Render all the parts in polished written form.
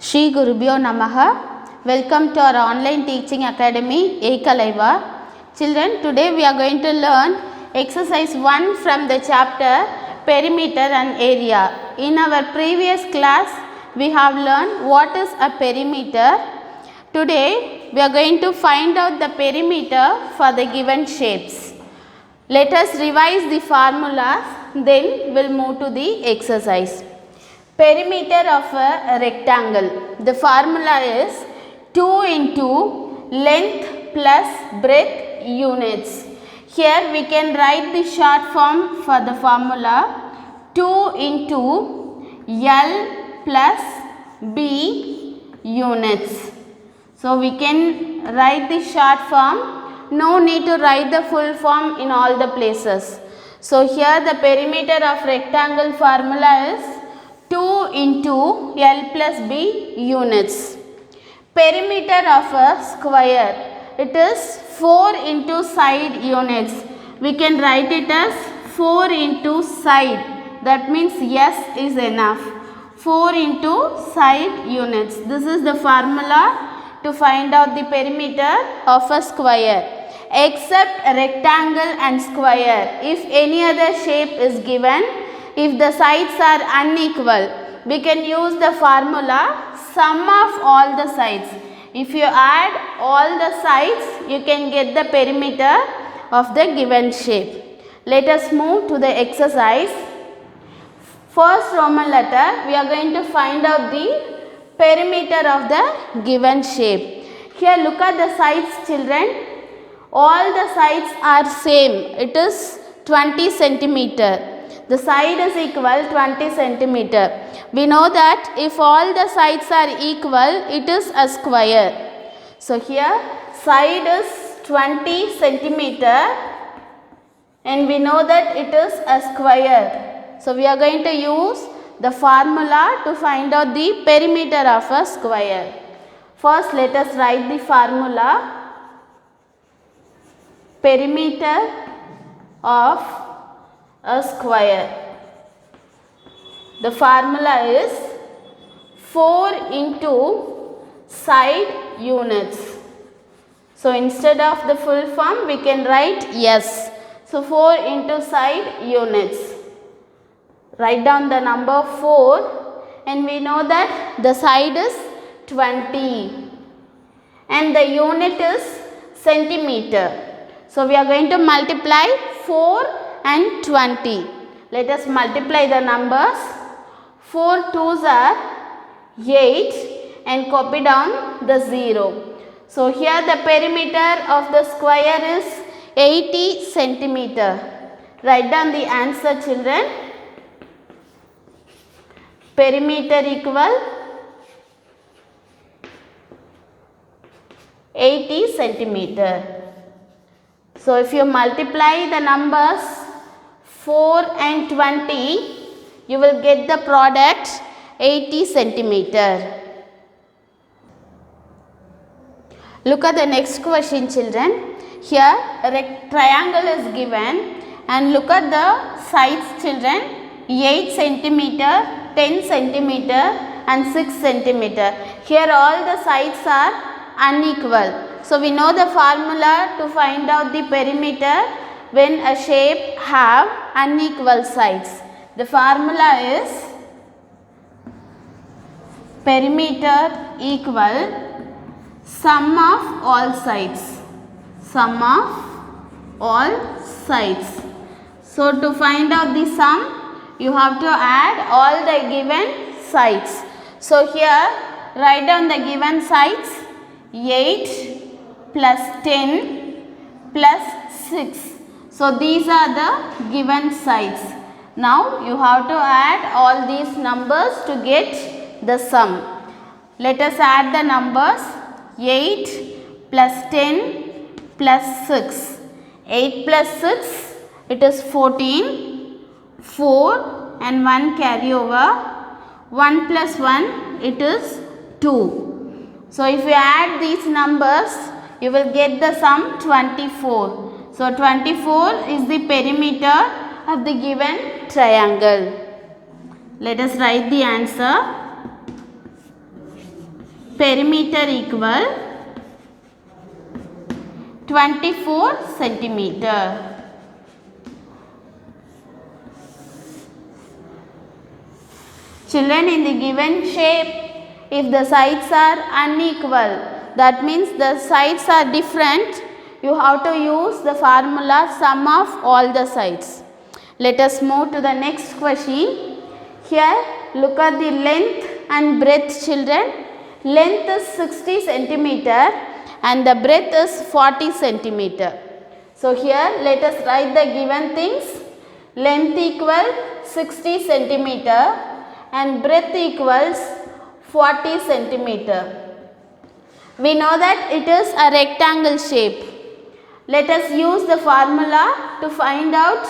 Shri Gurubhyo Namaha. Welcome to our online teaching academy Ekalaiva. Children, today we are going to learn exercise 1 from the chapter perimeter and area. In our previous class we have learned what is a perimeter. Today we are going to find out the perimeter for the given shapes. Let us revise the formulas, then we'll move to the exercise. Perimeter of a rectangle. The formula is 2 into length plus breadth units. Here we can write the short form for the formula 2 into L plus B units. So we can write the short form. No need to write the full form in all the places. So here the perimeter of rectangle formula is 2 into L plus B units. Perimeter of a square, it is 4 into side units. We can write it as 4 into side. That means S is enough. 4 into side units. This is the formula to find out the perimeter of a square. Except rectangle and square, if any other shape is given, if the sides are unequal, we can use the formula sum of all the sides. If you add all the sides, you can get the perimeter of the given shape. Let us move to the exercise. First Roman letter, we are going to find out the perimeter of the given shape. Here look at the sides, children. All the sides are same. It is 20 centimeter. The side is equal 20 centimeter. We know that if all the sides are equal, it is a square. So here side is 20 centimeter and we know that it is a square. So we are going to use the formula to find out the perimeter of a square. First let us write the formula. Perimeter of a square. The formula is 4 into side units. So instead of the full form we can write S. So 4 into side units. Write down the number 4 and we know that the side is 20 and the unit is centimeter. So we are going to multiply 4 and 20. Let us multiply the numbers. 4 2s are 8 and copy down the 0. So here the perimeter of the square is 80 centimeter. Write down the answer, children. Perimeter equal 80 centimeter. So if you multiply the numbers 4 and 20, you will get the product 80 centimeter. Look at the next question, children. Here a triangle is given and look at the sides, children. 8 centimeter, 10 centimeter and 6 centimeter. Here all the sides are unequal. So we know the formula to find out the perimeter when a shape have unequal sides. The formula is perimeter equal sum of all sides. Sum of all sides. So to find out the sum, you have to add all the given sides. So here write down the given sides. 8 plus 10 plus 6. So these are the given sides. Now you have to add all these numbers to get the sum. Let us add the numbers. 8 plus 10 plus 6. 8 plus 6, it is 14. 4 and 1 carry over. 1 plus 1, it is 2. So if you add these numbers, you will get the sum 24. So 24 is the perimeter of the given triangle. Let us write the answer. perimeter equal 24 centimeter. Children, in the given shape, if the sides are unequal, that means the sides are different, you have to use the formula sum of all the sides. Let us move to the next question. Here, look at the length and breadth, children. Length is 60 centimeter and the breadth is 40 centimeter. So here, let us write the given things. Length equal 60 centimeter and breadth equals 40 centimeter. We know that it is a rectangle shape. Let us use the formula to find out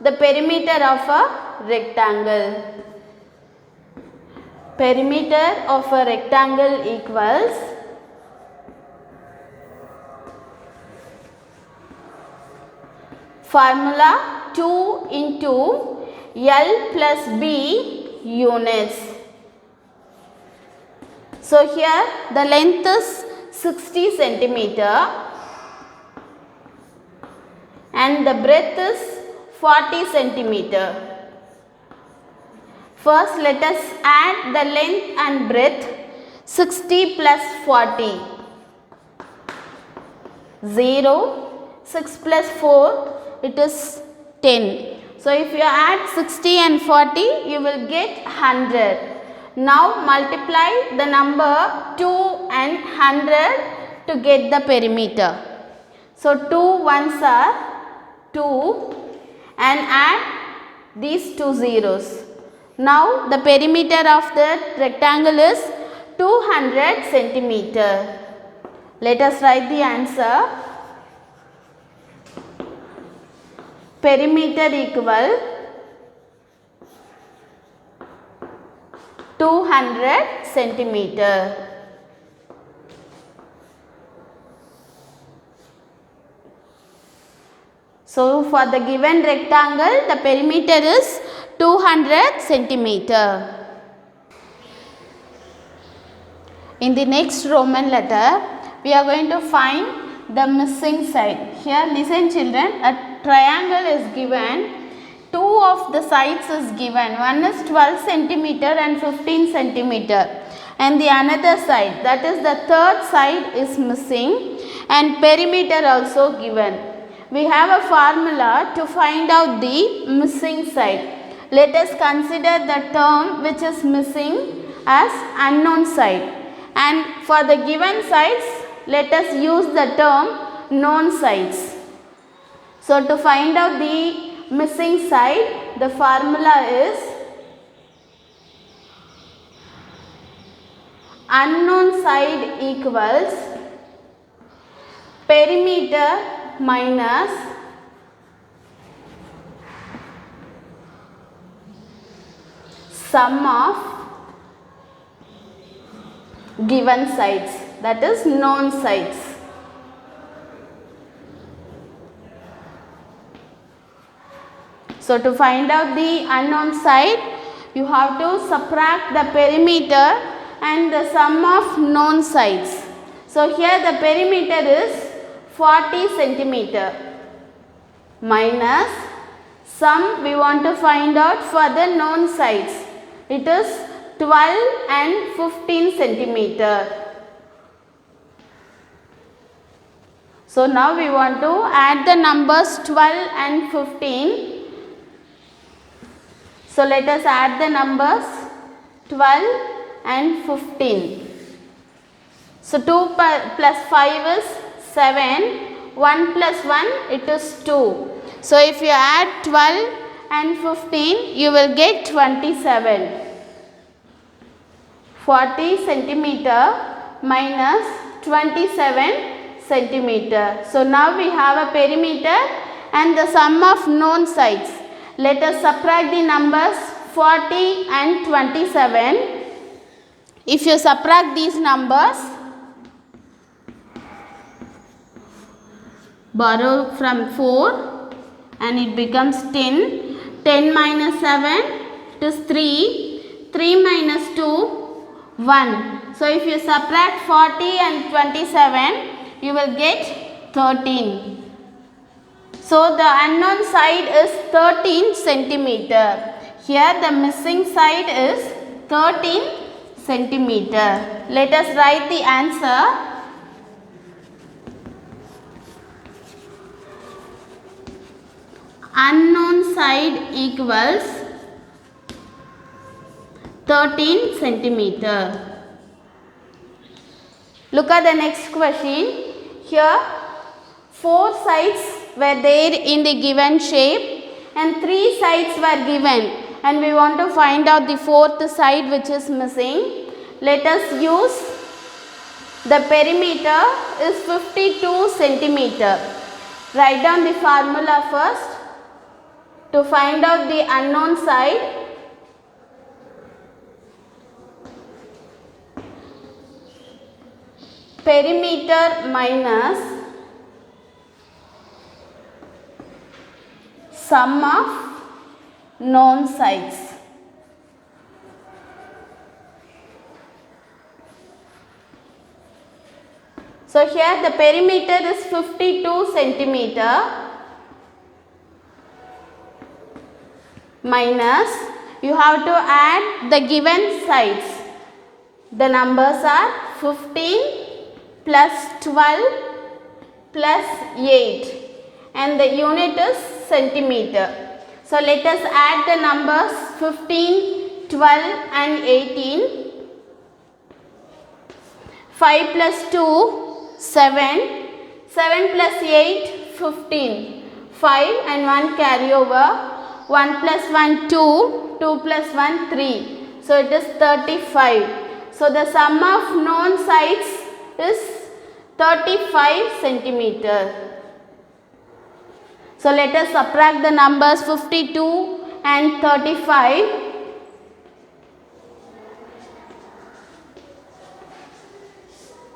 the perimeter of a rectangle. Perimeter of a rectangle equals formula 2 into L plus B units. So here the length is 60 centimeter and the breadth is 40 centimeter. First let us add the length and breadth. 60 plus 40. 0. 6 plus 4, it is 10. So if you add 60 and 40, you will get 100. Now multiply the number 2 and 100 to get the perimeter. So 2 ones are 2 and add these two zeros. Now the perimeter of the rectangle is 200 centimeter. Let us write the answer. Perimeter equal 200 centimeter. So for the given rectangle, the perimeter is 200 centimeter. In the next Roman letter, we are going to find the missing side. Here listen children, a triangle is given. Two of the sides is given. One is 12 centimeter and 15 centimeter. And the another side, that is the third side, is missing. And perimeter also given. We have a formula to find out the missing side. Let us consider the term which is missing as unknown side. And for the given sides, let us use the term known sides. So to find out the missing side, the formula is unknown side equals perimeter minus sum of given sides, that is known sides. So to find out the unknown side, you have to subtract the perimeter and the sum of known sides. So here the perimeter is 40 centimeter minus sum we want to find out for the known sides. It is 12 and 15 centimeter. So now we want to add the numbers 12 and 15. So let us add the numbers 12 and 15. So 2 plus 5 is 7. 1 plus 1, it is 2. So if you add 12 and 15, you will get 27. 40 centimeter minus 27 centimeter. So now we have a perimeter and the sum of known sides. Let us subtract the numbers 40 and 27. If you subtract these numbers, borrow from 4 and it becomes 10. 10 minus 7, it is 3. 3 minus 2, 1. So if you subtract 40 and 27, you will get 13. So the unknown side is 13 centimeter. Here the missing side is 13 centimeter. Let us write the answer. Unknown side equals 13 centimeter. Look at the next question. Here 4 sides were there in the given shape and 3 sides were given, and we want to find out the 4th side which is missing. Let us use the perimeter is 52 centimeter. Write down the formula first to find out the unknown side. Perimeter minus sum of known sides. So here the perimeter is 52 centimeter minus, you have to add the given sides. The numbers are 15 plus 12 plus 8 and the unit is centimeter. So let us add the numbers 15, 12 and 18. 5 plus 2, 7. 7 plus 8, 15. 5 and 1 carry over. 1 plus 1, 2. 2 plus 1, 3. So it is 35. So the sum of known sides is 35 centimeter. So let us subtract the numbers 52 and 35.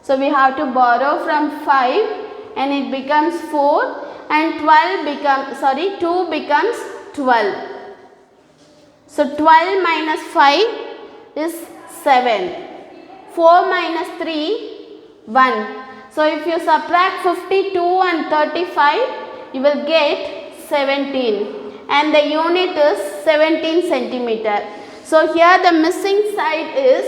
So we have to borrow from 5 and it becomes 4 and 2 becomes 12. So 12 minus 5 is 7. 4 minus 3, 1. So if you subtract 52 and 35, you will get 17 and the unit is 17 centimeter. So here the missing side is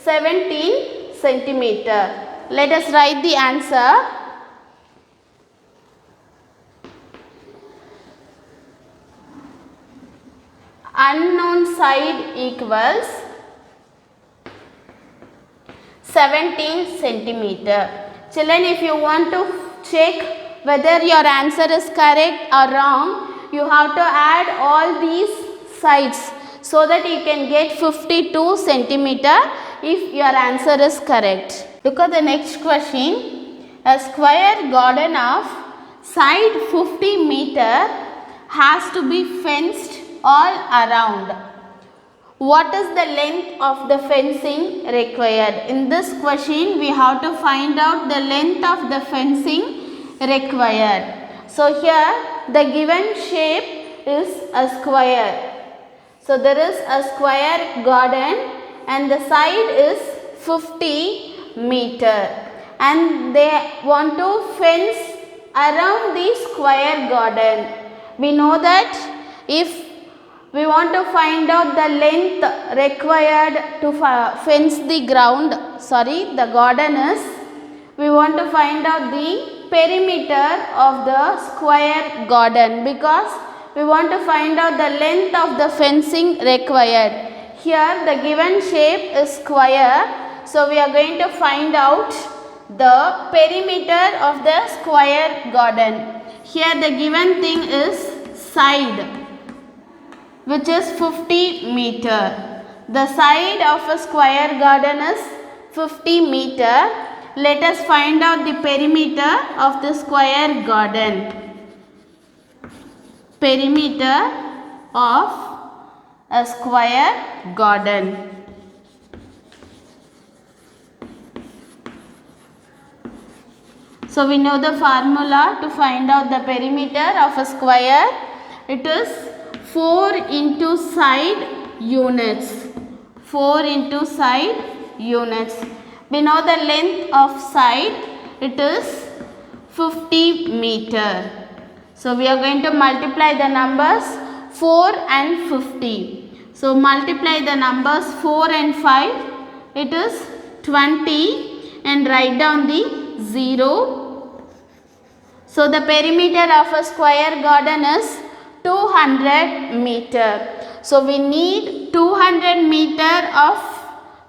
17 centimeter. Let us write the answer. Unknown side equals 17 centimeter. Children, if you want to check whether your answer is correct or wrong, you have to add all these sides so that you can get 52 centimeter if your answer is correct. Look at the next question. A square garden of side 50 meter has to be fenced all around. What is the length of the fencing required? In this question, we have to find out the length of the fencing required. So here the given shape is a square. So there is a square garden and the side is 50 meter and they want to fence around the square garden. We know that if we want to find out the length required to fence the garden is, we want to find out the perimeter of the square garden because we want to find out the length of the fencing required. Here the given shape is square, so we are going to find out the perimeter of the square garden. Here the given thing is side, which is 50 meter. The side of a square garden is 50 meter. Let us find out the perimeter of the square garden. Perimeter of a square garden. So we know the formula to find out the perimeter of a square. It is 4 into side units. 4 into side units. We know the length of side, it is 50 meter. So we are going to multiply the numbers 4 and 50. So multiply the numbers 4 and 5, it is 20, and write down the 0. So the perimeter of a square garden is 200 meter. So we need 200 meter of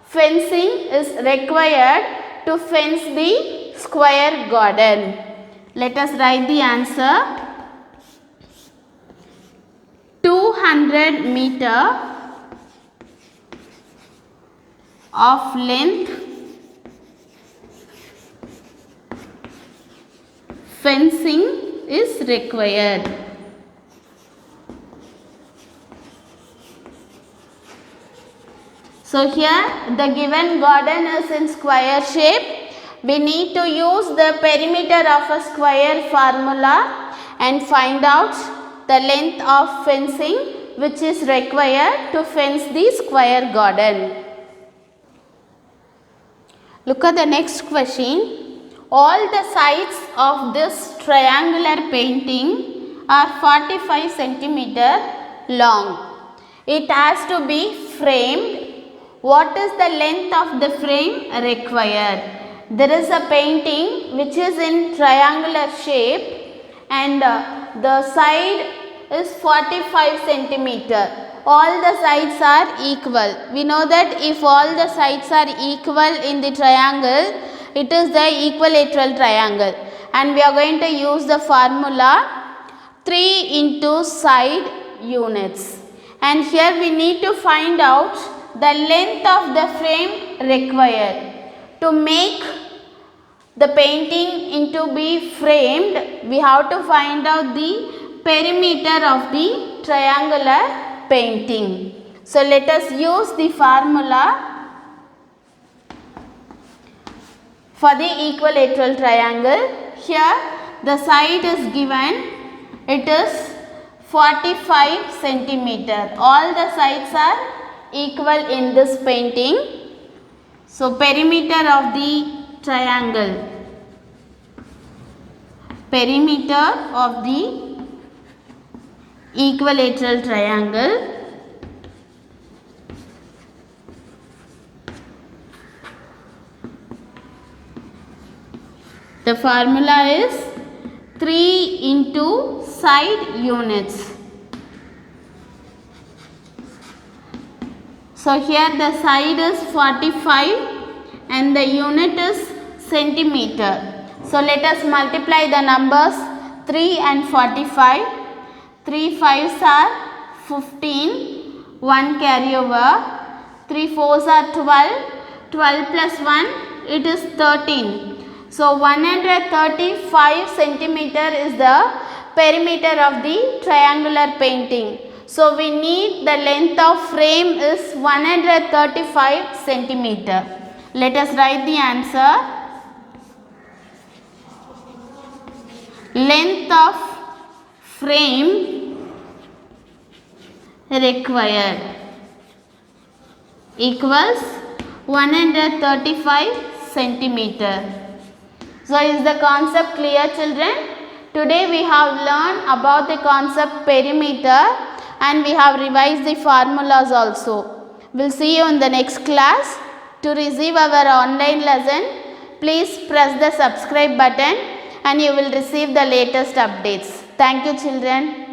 fencing is required to fence the square garden. Let us write the answer. 200 meter of length fencing is required. So here the given garden is in square shape. We need to use the perimeter of a square formula and find out the length of fencing which is required to fence the square garden. Look at the next question. All the sides of this triangular painting are 45 centimeter long. It has to be framed. What is the length of the frame required? There is a painting which is in triangular shape and the side is 45 centimeter. All the sides are equal. We know that if all the sides are equal in the triangle, it is the equilateral triangle. And we are going to use the formula 3 into side units. And here we need to find out the length of the frame required. To make the painting into be framed, we have to find out the perimeter of the triangular painting. So let us use the formula for the equilateral triangle. Here the side is given, it is 45 centimeter. All the sides are equal in this painting. So perimeter of the triangle, perimeter of the equilateral triangle, the formula is 3 into side units. So here the side is 45 and the unit is centimeter. So let us multiply the numbers 3 and 45. 3 5s are 15, 1 carry over, 3 4s are 12, 12 plus 1 it is 13. So 135 centimeter is the perimeter of the triangular painting. So we need the length of frame is 135 centimeter. Let us write the answer. Length of frame required equals 135 centimeter. So is the concept clear, children? Today we have learned about the concept perimeter and we have revised the formulas also. We'll see you in the next class. To receive our online lesson, please press the subscribe button and you will receive the latest updates. Thank you, children.